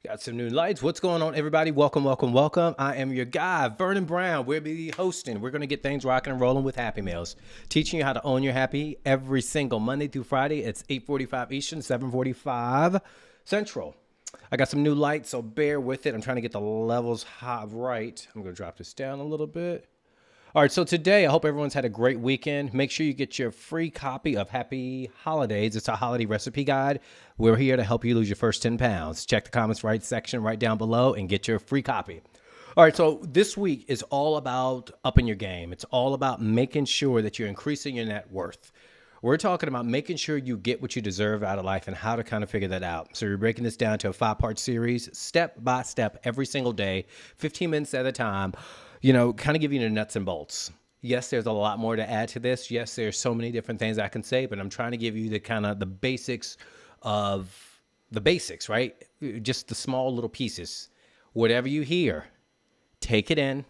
Got some new lights. What's going on, everybody? Welcome, welcome, welcome. I am your guy, Vernon Brown. We'll be hosting. We're going to get things rocking and rolling with Happy Meals, teaching you how to own your happy every single Monday through Friday. It's 8:45 Eastern, 7:45 Central. I got some new lights, so bear with it. I'm trying to get the levels high right. I'm going to drop this down a little bit. All right, so today I hope everyone's had a great weekend. Make sure you get your free copy of Happy Holidays. It's a holiday recipe guide. We're here to help you lose your first 10 pounds. Check the comments right section right down below and get your free copy. All right, so this week is all about upping your game. It's all about making sure that you're increasing your net worth. We're talking about making sure you get what you deserve out of life and how to kind of figure that out. So we're breaking this down to a 5-part series, step by step, every single day, 15 minutes at a time. Kind of give you the nuts and bolts. Yes, there's a lot more to add to this. Yes, there's so many different things I can say, but I'm trying to give you the kind of the basics of the basics, right? Just the small little pieces. Whatever you hear, take it in.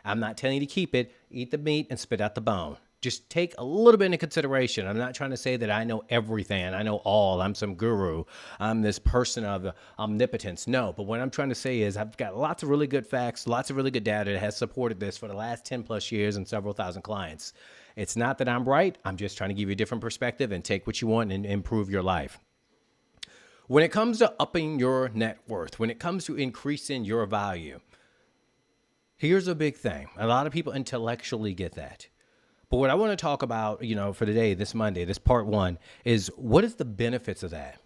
I'm not telling you to keep it. Eat the meat and spit out the bone. Just take a little bit into consideration. I'm not trying to say that I know everything. I know all. I'm some guru. I'm this person of omnipotence. No, but what I'm trying to say is I've got lots of really good facts, lots of really good data that has supported this for the last 10 plus years and several thousand clients. It's not that I'm right. I'm just trying to give you a different perspective and take what you want and improve your life. When it comes to upping your net worth, when it comes to increasing your value, here's a big thing. A lot of people intellectually get that. But what I want to talk about, for today, this Monday, this part one, is what is the benefits of that?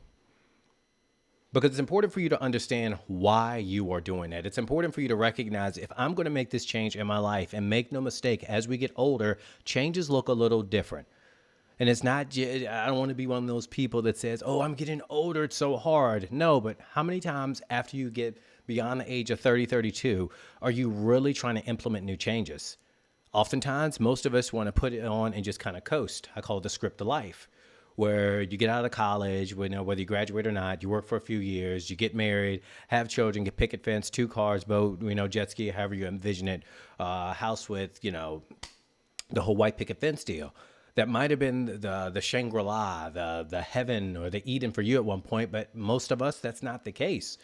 Because it's important for you to understand why you are doing that. It's important for you to recognize if I'm going to make this change in my life, and make no mistake, as we get older, changes look a little different. And it's not, I don't want to be one of those people that says, oh, I'm getting older, it's so hard. No, but how many times after you get beyond the age of 30, 32, are you really trying to implement new changes? Oftentimes, most of us want to put it on and just kind of coast. I call it the script of life, where you get out of college, whether you graduate or not, you work for a few years, you get married, have children, get picket fence, 2 cars, boat, jet ski, however you envision it, house with, the whole white picket fence deal. That might have been the Shangri-La, the heaven or the Eden for you at one point, but most of us, that's not the case.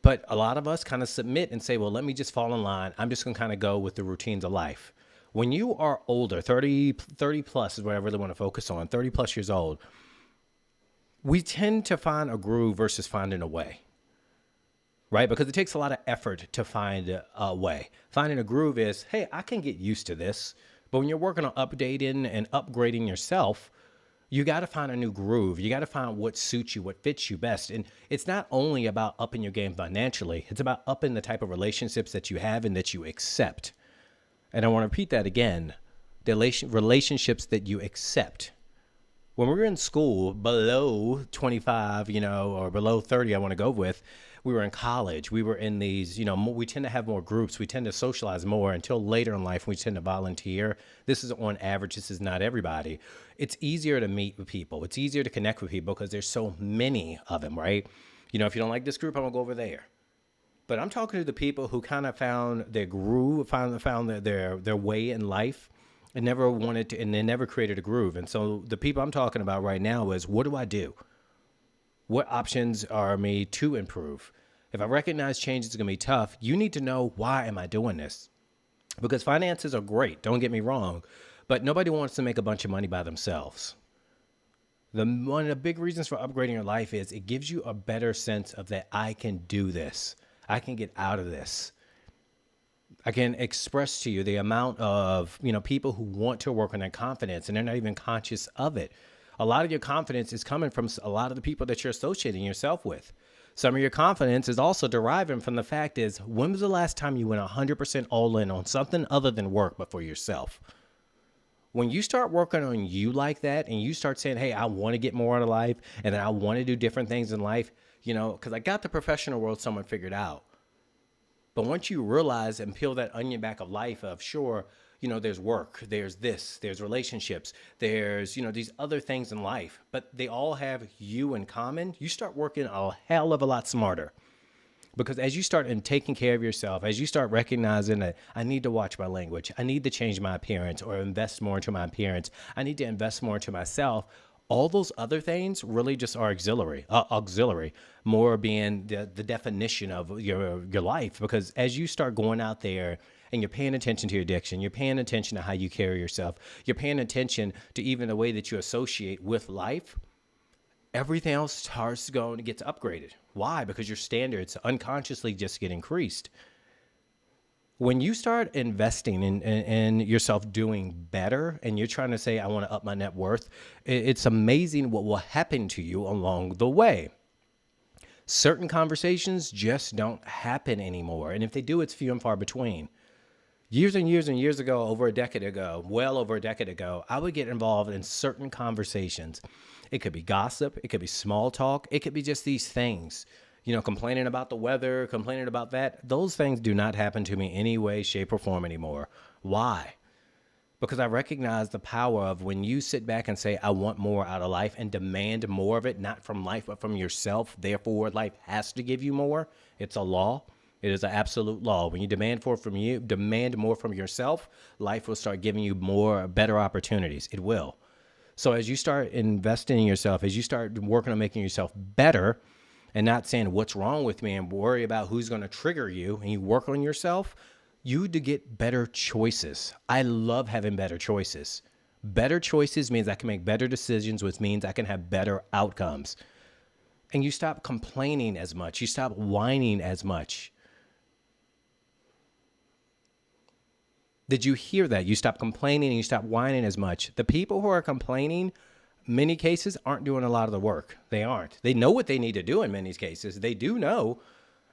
But a lot of us kind of submit and say, well, let me just fall in line. I'm just going to kind of go with the routines of life. When you are older, 30 plus is what I really want to focus on, 30 plus years old, we tend to find a groove versus finding a way, right? Because it takes a lot of effort to find a way. Finding a groove is, hey, I can get used to this. But when you're working on updating and upgrading yourself, you got to find a new groove. You got to find what suits you, what fits you best. And it's not only about upping your game financially. It's about upping the type of relationships that you have and that you accept. And I want to repeat that again, the relationships that you accept. When we were in school, below 25, or below 30, I want to go with, we were in college. We were in these, we tend to have more groups. We tend to socialize more until later in life. We tend to volunteer. This is on average. This is not everybody. It's easier to meet with people. It's easier to connect with people because there's so many of them, right? If you don't like this group, I'm going to go over there. But I'm talking to the people who kind of found their groove, found their way in life, and never wanted to, and they never created a groove. And so the people I'm talking about right now is, what do I do? What options are me to improve? If I recognize change is going to be tough, you need to know, why am I doing this? Because finances are great, don't get me wrong, but nobody wants to make a bunch of money by themselves. One of the big reasons for upgrading your life is it gives you a better sense of that I can do this. I can get out of this. I can express to you the amount of, people who want to work on their confidence and they're not even conscious of it. A lot of your confidence is coming from a lot of the people that you're associating yourself with. Some of your confidence is also deriving from the fact is, when was the last time you went 100% all in on something other than work, but for yourself? When you start working on you like that and you start saying, hey, I want to get more out of life and then I want to do different things in life, because I got the professional world somewhat figured out. But once you realize and peel that onion back of life of, sure, there's work, there's this, there's relationships, there's, these other things in life, but they all have you in common, you start working a hell of a lot smarter. Because as you start taking care of yourself, as you start recognizing that I need to watch my language, I need to change my appearance or invest more into my appearance, I need to invest more into myself, All those other things really just are auxiliary, more being the definition of your life. Because as you start going out there and you're paying attention to your addiction, you're paying attention to how you carry yourself, you're paying attention to even the way that you associate with life, everything else starts going to get upgraded. Why? Because your standards unconsciously just get increased. When you start investing in yourself doing better and you're trying to say, I want to up my net worth, it's amazing what will happen to you along the way. Certain conversations just don't happen anymore. And if they do, it's few and far between. Years and years and years ago, well over a decade ago, I would get involved in certain conversations. It could be gossip. It could be small talk. It could be just these things. Complaining about the weather, complaining about that. Those things do not happen to me any way, shape, or form anymore. Why? Because I recognize the power of when you sit back and say, I want more out of life and demand more of it, not from life, but from yourself. Therefore, life has to give you more. It's a law. It is an absolute law. When you demand more from yourself, life will start giving you better opportunities. It will. So as you start investing in yourself, as you start working on making yourself better, and not saying what's wrong with me and worry about who's going to trigger you, and you work on yourself, you to get better choices. I love having better choices. Better choices means I can make better decisions, which means I can have better outcomes. And you stop complaining as much. You stop whining as much. Did you hear that? You stop complaining and you stop whining as much. The people who are complaining, many cases, aren't doing a lot of the work. They aren't. They know what they need to do in many cases. They do know.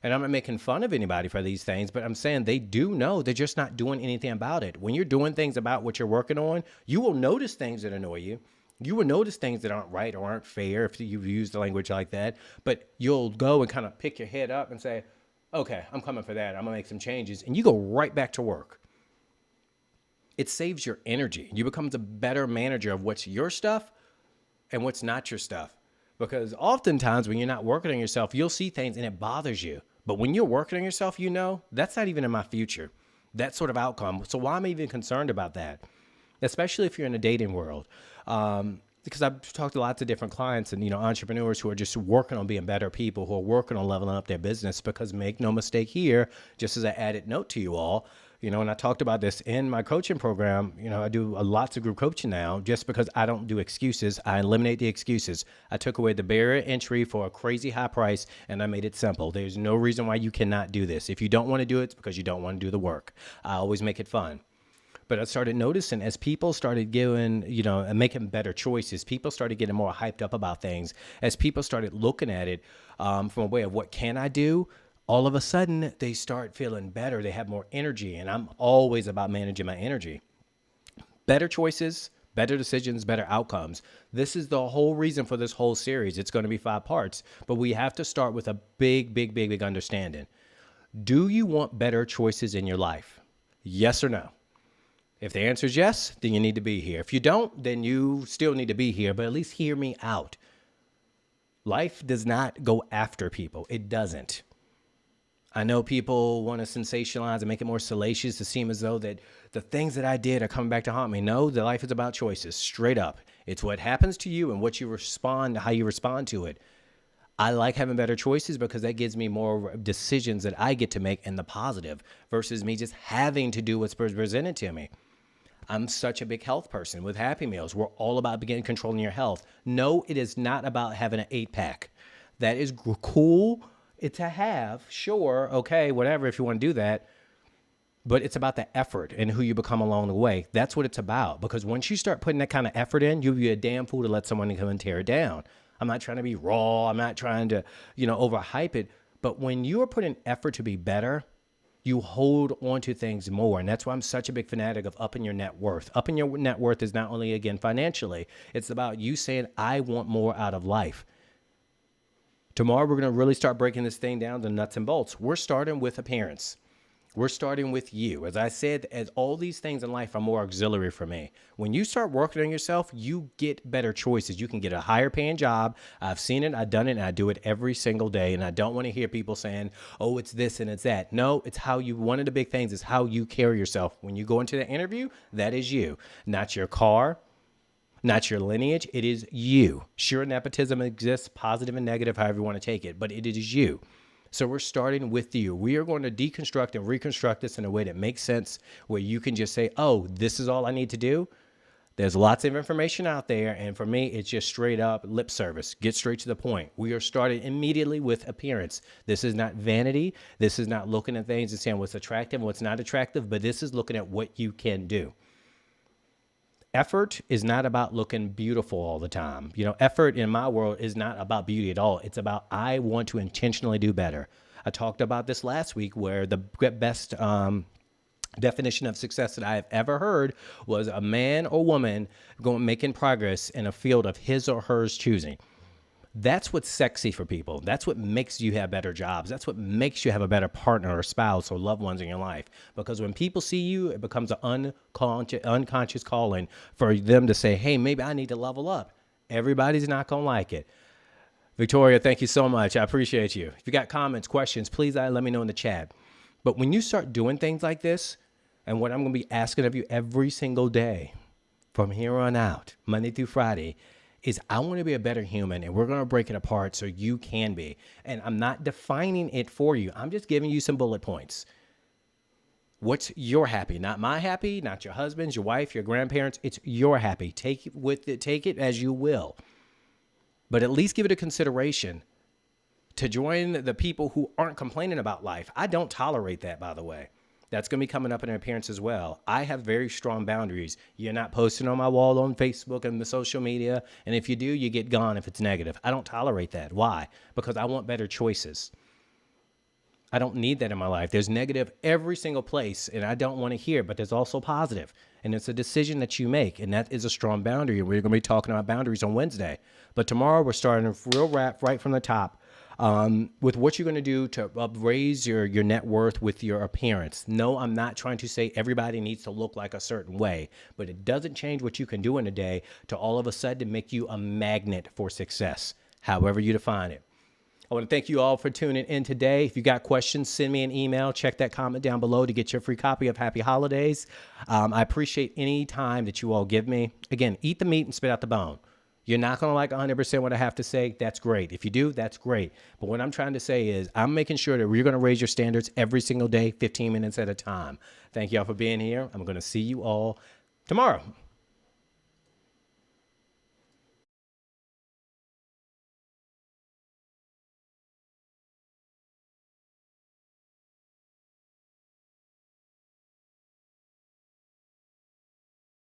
And I'm not making fun of anybody for these things, but I'm saying they do know. They're just not doing anything about it. When you're doing things about what you're working on, you will notice things that annoy you. You will notice things that aren't right or aren't fair if you've used the language like that. But you'll go and kind of pick your head up and say, okay, I'm coming for that. I'm going to make some changes. And you go right back to work. It saves your energy. You become a better manager of what's your stuff and what's not your stuff. Because oftentimes when you're not working on yourself, you'll see things and it bothers you. But when you're working on yourself, that's not even in my future, that sort of outcome. So why am I even concerned about that? Especially if you're in a dating world. Because I've talked to lots of different clients and, entrepreneurs who are just working on being better people, who are working on leveling up their business. Because make no mistake here, just as an added note to you all, and I talked about this in my coaching program. I do lots of group coaching now just because I don't do excuses. I eliminate the excuses. I took away the barrier entry for a crazy high price and I made it simple. There's no reason why you cannot do this. If you don't want to do it, it's because you don't want to do the work. I always make it fun. But I started noticing as people started giving, and making better choices, people started getting more hyped up about things. As people started looking at it from a way of what can I do? All of a sudden, they start feeling better. They have more energy. And I'm always about managing my energy. Better choices, better decisions, better outcomes. This is the whole reason for this whole series. It's going to be 5 parts. But we have to start with a big understanding. Do you want better choices in your life? Yes or no? If the answer is yes, then you need to be here. If you don't, then you still need to be here. But at least hear me out. Life does not go after people. It doesn't. I know people want to sensationalize and make it more salacious to seem as though that the things that I did are coming back to haunt me. No, the life is about choices, straight up. It's what happens to you and what you respond, how you respond to it. I like having better choices because that gives me more decisions that I get to make in the positive versus me just having to do what's presented to me. I'm such a big health person with Happy Meals. We're all about controlling your health. No, it is not about having an 8-pack. That is cool. It's a have, sure, okay, whatever, if you want to do that. But it's about the effort and who you become along the way. That's what it's about. Because once you start putting that kind of effort in, you'll be a damn fool to let someone come and tear it down. I'm not trying to be raw. I'm not trying to, overhype it. But when you are putting effort to be better, you hold on to things more. And that's why I'm such a big fanatic of upping your net worth. Upping your net worth is not only, again, financially. It's about you saying, I want more out of life. Tomorrow, we're going to really start breaking this thing down to nuts and bolts. We're starting with appearance. We're starting with you. As I said, as all these things in life are more auxiliary for me. When you start working on yourself, you get better choices. You can get a higher paying job. I've seen it. I've done it. And I do it every single day. And I don't want to hear people saying, oh, it's this and it's that. No, it's how you, one of the big things is how you carry yourself. When you go into the interview, that is you, not your car, not your lineage. It is you. Sure, nepotism exists, positive and negative, however you want to take it, but it is you. So we're starting with you. We are going to deconstruct and reconstruct this in a way that makes sense, where you can just say, oh, this is all I need to do. There's lots of information out there, and for me, it's just straight up lip service. Get straight to the point. We are starting immediately with appearance. This is not vanity. This is not looking at things and saying what's attractive and what's not attractive, but this is looking at what you can do. Effort is not about looking beautiful all the time. Effort in my world is not about beauty at all. It's about, I want to intentionally do better. I talked about this last week, where the best definition of success that I have ever heard was a man or woman making progress in a field of his or hers choosing. That's what's sexy for people. That's what makes you have better jobs. That's what makes you have a better partner or spouse or loved ones in your life. Because when people see you, it becomes an unconscious calling for them to say, hey, maybe I need to level up. Everybody's not going to like it. Victoria, thank you so much. I appreciate you. If you got comments, questions, please let me know in the chat. But when you start doing things like this, and what I'm going to be asking of you every single day from here on out, Monday through Friday, is I want to be a better human, and we're going to break it apart so you can be. And I'm not defining it for you. I'm just giving you some bullet points. What's your happy? Not my happy, not your husband's, your wife, your grandparents. It's your happy. Take it as you will. But at least give it a consideration to join the people who aren't complaining about life. I don't tolerate that, by the way. That's going to be coming up in an appearance as well. I have very strong boundaries. You're not posting on my wall on Facebook and the social media. And if you do, you get gone if it's negative. I don't tolerate that. Why? Because I want better choices. I don't need that in my life. There's negative every single place, and I don't want to hear, but there's also positive. And it's a decision that you make, and that is a strong boundary. And we're going to be talking about boundaries on Wednesday. But tomorrow we're starting a real wrap right from the top. With what you're going to do to raise your net worth with your appearance. No, I'm not trying to say everybody needs to look like a certain way, but it doesn't change what you can do in a day to all of a sudden make you a magnet for success, however you define it. I want to thank you all for tuning in today. If you got questions, send me an email. Check that comment down below to get your free copy of Happy Holidays. I appreciate any time that you all give me. Again, eat the meat and spit out the bone. You're not going to like 100% what I have to say. That's great. If you do, that's great. But what I'm trying to say is I'm making sure that we're going to raise your standards every single day, 15 minutes at a time. Thank y'all for being here. I'm going to see you all tomorrow.